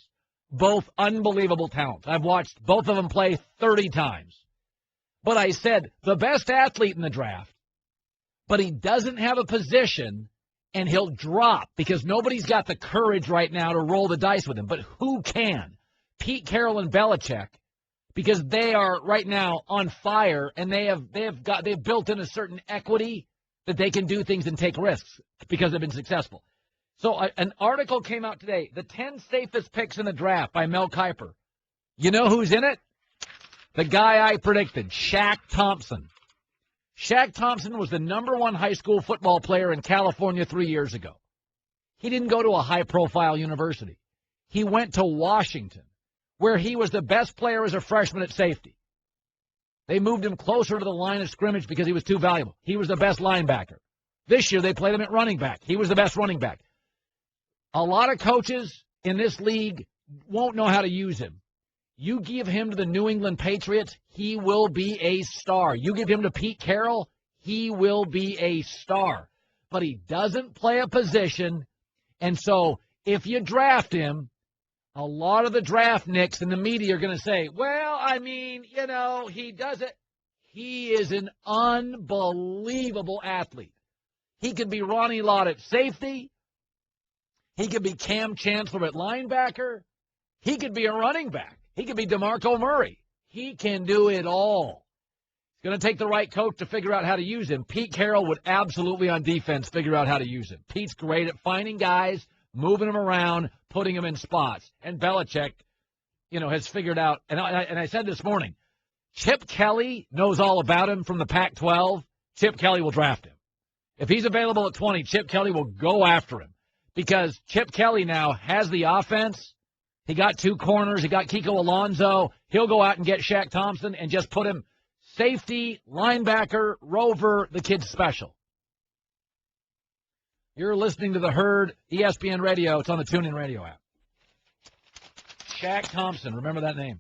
Both unbelievable talents. I've watched both of them play 30 times. But I said, the best athlete in the draft, but he doesn't have a position, and he'll drop because nobody's got the courage right now to roll the dice with him. But who can? Pete Carroll and Belichick, because they are right now on fire, and they've built in a certain equity that they can do things and take risks because they've been successful. So an article came out today, the 10 safest picks in the draft by Mel Kiper. You know who's in it? The guy I predicted, Shaq Thompson. Shaq Thompson was the #1 high school football player in California 3 years ago. He didn't go to a high-profile university. He went to Washington, where he was the best player as a freshman at safety. They moved him closer to the line of scrimmage because he was too valuable. He was the best linebacker. This year they played him at running back. He was the best running back. A lot of coaches in this league won't know how to use him. You give him to the New England Patriots, he will be a star. You give him to Pete Carroll, he will be a star. But he doesn't play a position, and so if you draft him, a lot of the draft nicks in the media are going to say, well, I mean, he does it. He is an unbelievable athlete. He could be Ronnie Lott at safety. He could be Cam Chancellor at linebacker. He could be a running back. He could be DeMarco Murray. He can do it all. It's going to take the right coach to figure out how to use him. Pete Carroll would absolutely on defense figure out how to use him. Pete's great at finding guys, moving them around, putting them in spots. And Belichick, has figured out, and I said this morning, Chip Kelly knows all about him from the Pac-12. Chip Kelly will draft him. If he's available at 20, Chip Kelly will go after him because Chip Kelly now has the offense. He got 2 corners. He got Kiko Alonso. He'll go out and get Shaq Thompson and just put him safety, linebacker, rover, the kid's special. You're listening to The Herd, ESPN Radio. It's on the TuneIn Radio app. Shaq Thompson. Remember that name.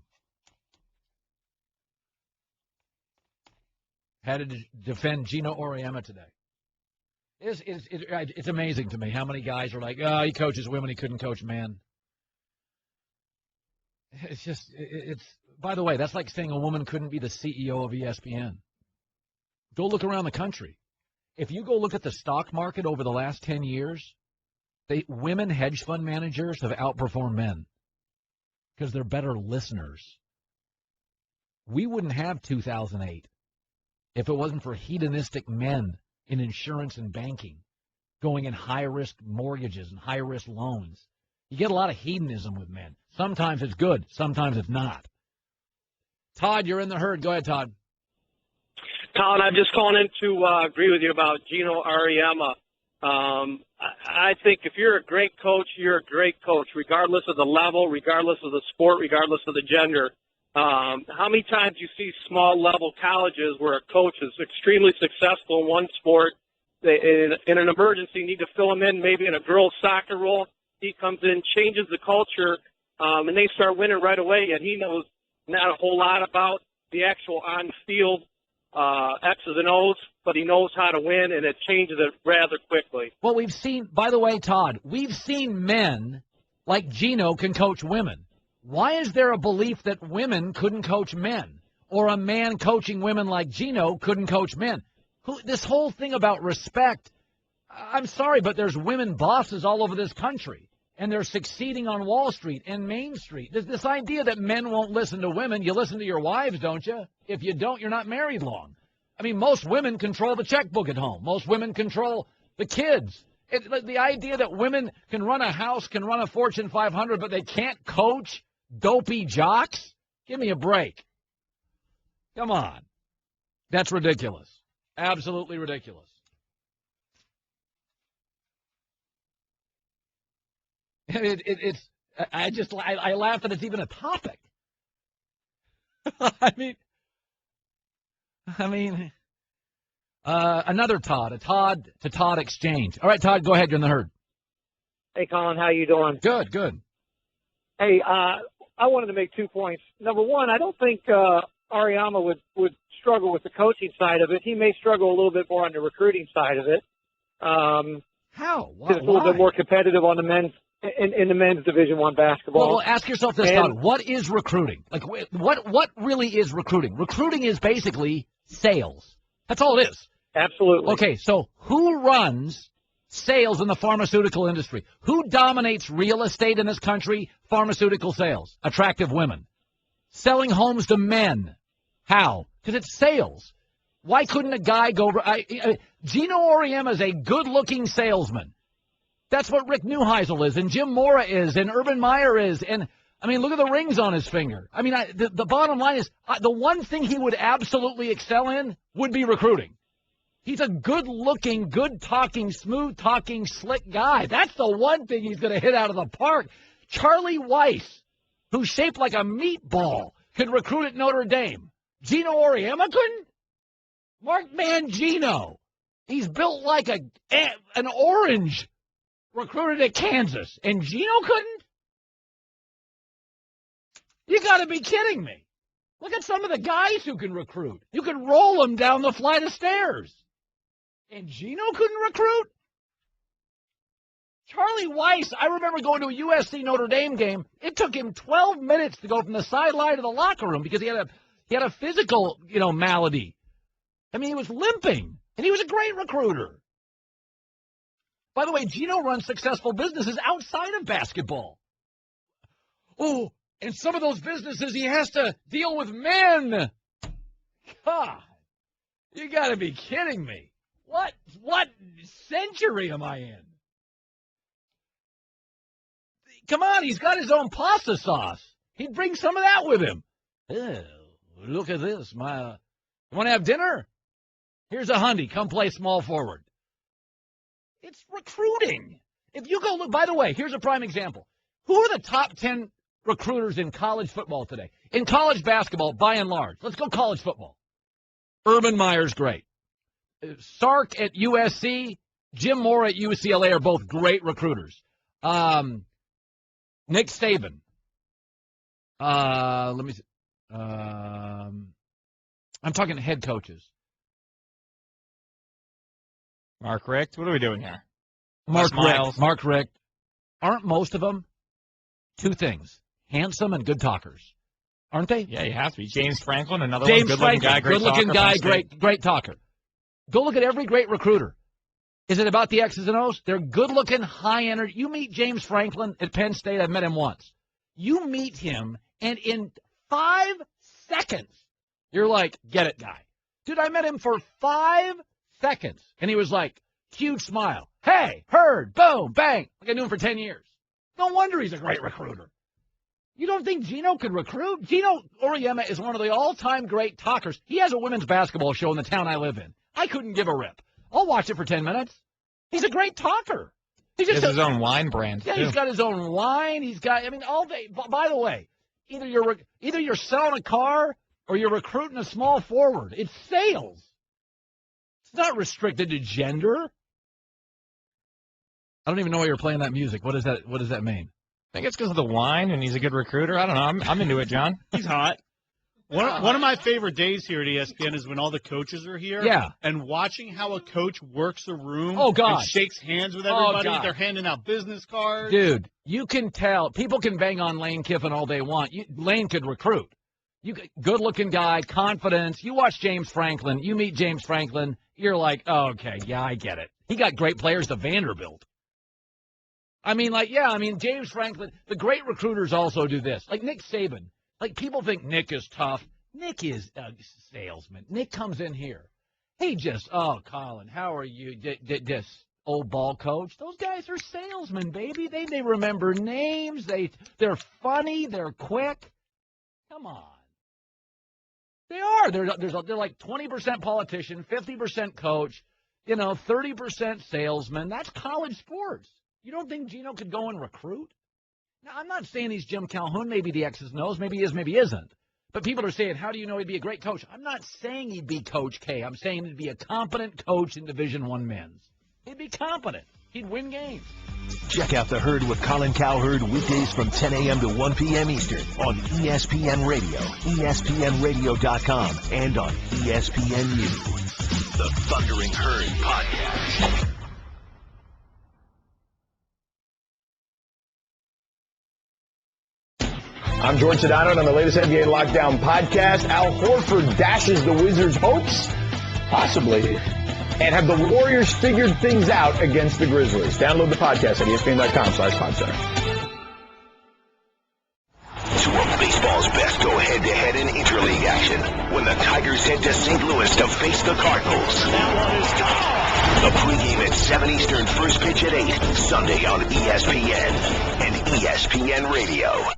Had to defend Geno Auriemma today. It's amazing to me how many guys are like, oh, he coaches women, he couldn't coach men. It's by the way, that's like saying a woman couldn't be the CEO of ESPN. Go look around the country. If you go look at the stock market over the last 10 years, women hedge fund managers have outperformed men because they're better listeners. We wouldn't have 2008 if it wasn't for hedonistic men in insurance and banking going in high-risk mortgages and high-risk loans. You get a lot of hedonism with men. Sometimes it's good. Sometimes it's not. Todd, you're in the herd. Go ahead, Todd. Colin, I'm just calling in to agree with you about Geno Auriemma. I think if you're a great coach, you're a great coach, regardless of the level, regardless of the sport, regardless of the gender. How many times you see small-level colleges where a coach is extremely successful in one sport, in an emergency, need to fill him in maybe in a girls' soccer role. He comes in, changes the culture, and they start winning right away, and he knows not a whole lot about the actual on-field X's and O's, but he knows how to win, and it changes it rather quickly. Well, we've seen, by the way, Todd, we've seen men like Geno can coach women. Why is there a belief that women couldn't coach men? Or a man coaching women like Geno couldn't coach men? This whole thing about respect, I'm sorry, but there's women bosses all over this country. And they're succeeding on Wall Street and Main Street. There's this idea that men won't listen to women. You listen to your wives, don't you? If you don't, you're not married long. I mean, most women control the checkbook at home. Most women control the kids. The idea that women can run a house, can run a Fortune 500, but they can't coach dopey jocks? Give me a break. Come on. That's ridiculous. Absolutely ridiculous. I laugh that it's even a topic. Another Todd, a Todd to Todd exchange. All right, Todd, go ahead. You're in the herd. Hey, Colin, how you doing? Good, good. Hey, I wanted to make 2 points. Number one, I don't think Auriemma would struggle with the coaching side of it. He may struggle a little bit more on the recruiting side of it. How? Why? It's a little bit more competitive on the men's in the men's Division I basketball. Well, ask yourself this, Todd. What is recruiting? Like, what really is recruiting? Recruiting is basically sales. That's all it is. Absolutely. Okay, so who runs sales in the pharmaceutical industry? Who dominates real estate in this country? Pharmaceutical sales. Attractive women. Selling homes to men. How? Because it's sales. Why couldn't a guy go... Geno Auriemma is a good-looking salesman. That's what Rick Neuheisel is, and Jim Mora is, and Urban Meyer is, and... I mean, look at the rings on his finger. I mean, the bottom line is the one thing he would absolutely excel in would be recruiting. He's a good-looking, good-talking, smooth-talking, slick guy. That's the one thing he's going to hit out of the park. Charlie Weiss, who's shaped like a meatball, could recruit at Notre Dame. Geno Auriemma couldn't? Mark Mangino. He's built like an orange, recruited at Kansas. And Geno couldn't? You got to be kidding me. Look at some of the guys who can recruit. You can roll them down the flight of stairs. And Geno couldn't recruit? Charlie Weiss, I remember going to a USC Notre Dame game. It took him 12 minutes to go from the sideline to the locker room because he had a physical, malady. I mean, he was limping, and he was a great recruiter. By the way, Geno runs successful businesses outside of basketball. Oh, in some of those businesses, he has to deal with men. God, you got to be kidding me. What century am I in? Come on, he's got his own pasta sauce. He'd bring some of that with him. Oh, look at this. You want to have dinner? Here's a hundy. Come play small forward. It's recruiting. If you go look, by the way, here's a prime example. Who are the top 10 recruiters in college football today? In college basketball, by and large. Let's go college football. Urban Meyer's great. Sark at USC, Jim Mora at UCLA are both great recruiters. Nick Saban. Let me see. I'm talking head coaches. Mark Richt. What are we doing here? Mark Richt. Aren't most of them two things? Handsome and good talkers. Aren't they? Yeah, you have to be. James Franklin, another James one. Franklin, Guy, good-looking guy, great talker. Go look at every great recruiter. Is it about the X's and O's? They're good-looking, high-energy. You meet James Franklin at Penn State. I've met him once. You meet him, and in 5 seconds, you're like, get it, guy. Dude, I met him for 5 seconds, and he was like, huge smile. Hey, heard, boom, bang. Like I knew him for 10 years. No wonder he's a great recruiter. You don't think Geno could recruit? Geno Auriemma is one of the all-time great talkers. He has a women's basketball show in the town I live in. I couldn't give a rip. I'll watch it for 10 minutes. He's a great talker. He has his own wine brand. Yeah, too. He's got his own wine. He's got, all day. By the way, either you're selling a car or you're recruiting a small forward. It's sales. It's not restricted to gender. I don't even know why you're playing that music. What does that mean? I think it's because of the wine, and he's a good recruiter. I don't know. I'm into it, John. He's hot. One of my favorite days here at ESPN is when all the coaches are here. Yeah. And watching how a coach works a room. Oh, God. And shakes hands with everybody. God. They're handing out business cards. Dude, you can tell. People can bang on Lane Kiffin all they want. Lane could recruit. Good-looking guy, confidence. You watch James Franklin. You meet James Franklin. You're like, oh, okay, yeah, I get it. He got great players to Vanderbilt. James Franklin, the great recruiters also do this. Like Nick Saban. Like, people think Nick is tough. Nick is a salesman. Nick comes in here. Colin, how are you? This old ball coach. Those guys are salesmen, baby. They remember names. They're funny. They're quick. Come on. They are. They're like 20% politician, 50% coach, 30% salesman. That's college sports. You don't think Geno could go and recruit? Now, I'm not saying he's Jim Calhoun. Maybe the X's knows. Maybe he is, maybe he isn't. But people are saying, how do you know he'd be a great coach? I'm not saying he'd be Coach K. I'm saying he'd be a competent coach in Division I men's. He'd be competent. He'd win games. Check out The Herd with Colin Cowherd weekdays from 10 a.m. to 1 p.m. Eastern on ESPN Radio, ESPNradio.com, and on ESPNU. The Thundering Herd Podcast. I'm George Sedano, and on the latest NBA Lockdown podcast, Al Horford dashes the Wizards' hopes, possibly, and have the Warriors figured things out against the Grizzlies. Download the podcast at ESPN.com/PodCenter. Two of baseball's best go head-to-head in interleague action when the Tigers head to St. Louis to face the Cardinals. That one is gone. The pregame at 7 Eastern, first pitch at 8, Sunday on ESPN and ESPN Radio.